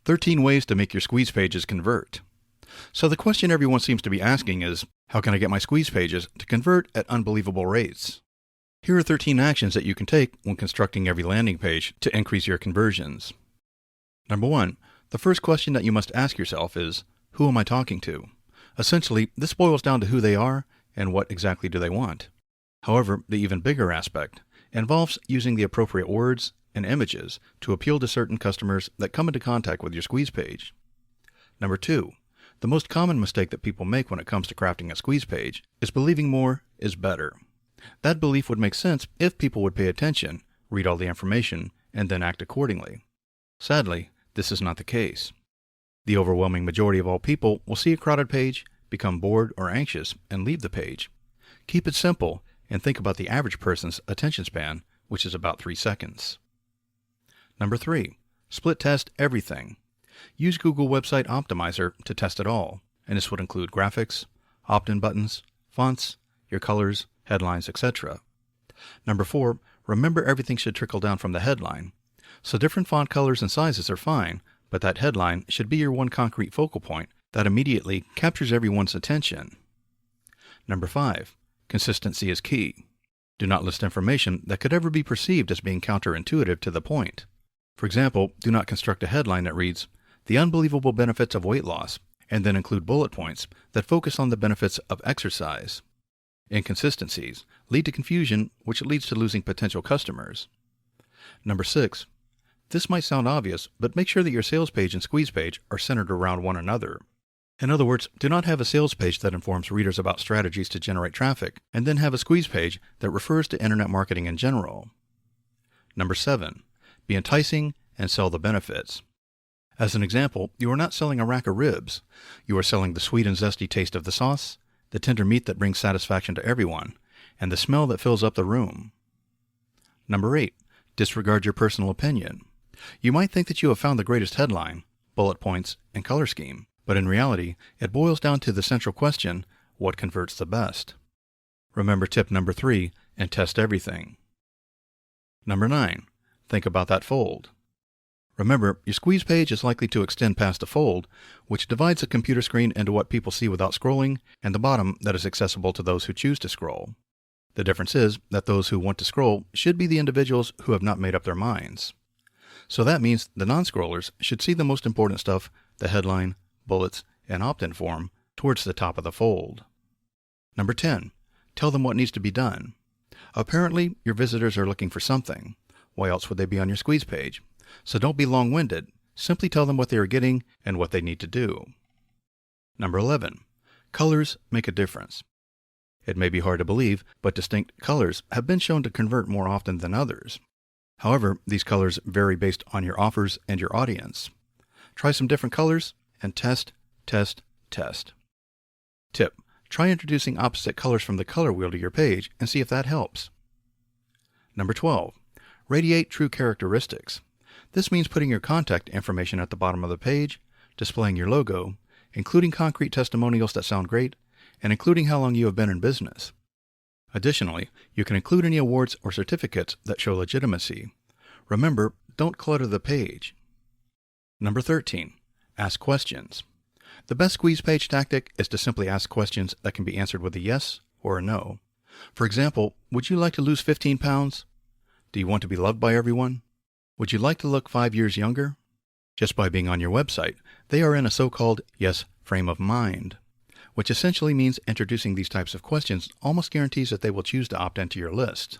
13 ways to make your squeeze pages convert. So the question everyone seems to be asking is, how can I get my squeeze pages to convert at unbelievable rates? Here are 13 actions that you can take when constructing every landing page to increase your conversions. Number 1. The first question that you must ask yourself is, who am I talking to? Essentially, this boils down to who they are and what exactly do they want. However, the even bigger aspect involves using the appropriate words and images to appeal to certain customers that come into contact with your squeeze page. Number 2. The most common mistake that people make when it comes to crafting a squeeze page is believing more is better. That belief would make sense if people would pay attention, read all the information, and then act accordingly. Sadly, this is not the case. The overwhelming majority of all people will see a crowded page, become bored or anxious, and leave the page. Keep it simple and think about the average person's attention span, which is about 3 seconds. Number 3. Split test everything. Use Google Website Optimizer to test it all, and this would include graphics, opt-in buttons, fonts, your colors, headlines, etc. Number 4. Remember, everything should trickle down from the headline. So different font colors and sizes are fine, but that headline should be your one concrete focal point that immediately captures everyone's attention. Number 5. Consistency is key. Do not list information that could ever be perceived as being counterintuitive to the point. For example, do not construct a headline that reads, "The unbelievable benefits of weight loss," and then include bullet points that focus on the benefits of exercise. Inconsistencies lead to confusion, which leads to losing potential customers. Number 6. This might sound obvious, but make sure that your sales page and squeeze page are centered around one another. In other words, do not have a sales page that informs readers about strategies to generate traffic, and then have a squeeze page that refers to internet marketing in general. Number 7. Be enticing and sell the benefits. As an example, you are not selling a rack of ribs. You are selling the sweet and zesty taste of the sauce, the tender meat that brings satisfaction to everyone, and the smell that fills up the room. Number 8. Disregard your personal opinion. You might think that you have found the greatest headline, bullet points, and color scheme, but in reality, it boils down to the central question, what converts the best? Remember tip number 3, and test everything. Number 9. Think about that fold. Remember, your squeeze page is likely to extend past a fold, which divides the computer screen into what people see without scrolling, and the bottom that is accessible to those who choose to scroll. The difference is that those who want to scroll should be the individuals who have not made up their minds. So that means the non-scrollers should see the most important stuff, the headline, bullets, and opt-in form, towards the top of the fold. Number 10. Tell them what needs to be done. Apparently, your visitors are looking for something. Why else would they be on your squeeze page? So don't be long-winded. Simply tell them what they are getting and what they need to do. Number 11. Colors make a difference. It may be hard to believe, but distinct colors have been shown to convert more often than others. However, these colors vary based on your offers and your audience. Try some different colors and test, test, test. Tip: try introducing opposite colors from the color wheel to your page and see if that helps. Number 12. Radiate true characteristics. This means putting your contact information at the bottom of the page, displaying your logo, including concrete testimonials that sound great, and including how long you have been in business. Additionally, you can include any awards or certificates that show legitimacy. Remember, don't clutter the page. Number 13. Ask questions. The best squeeze page tactic is to simply ask questions that can be answered with a yes or a no. For example, would you like to lose 15 pounds? Do you want to be loved by everyone? Would you like to look 5 years younger? Just by being on your website, they are in a so-called yes frame of mind, which essentially means introducing these types of questions almost guarantees that they will choose to opt into your list.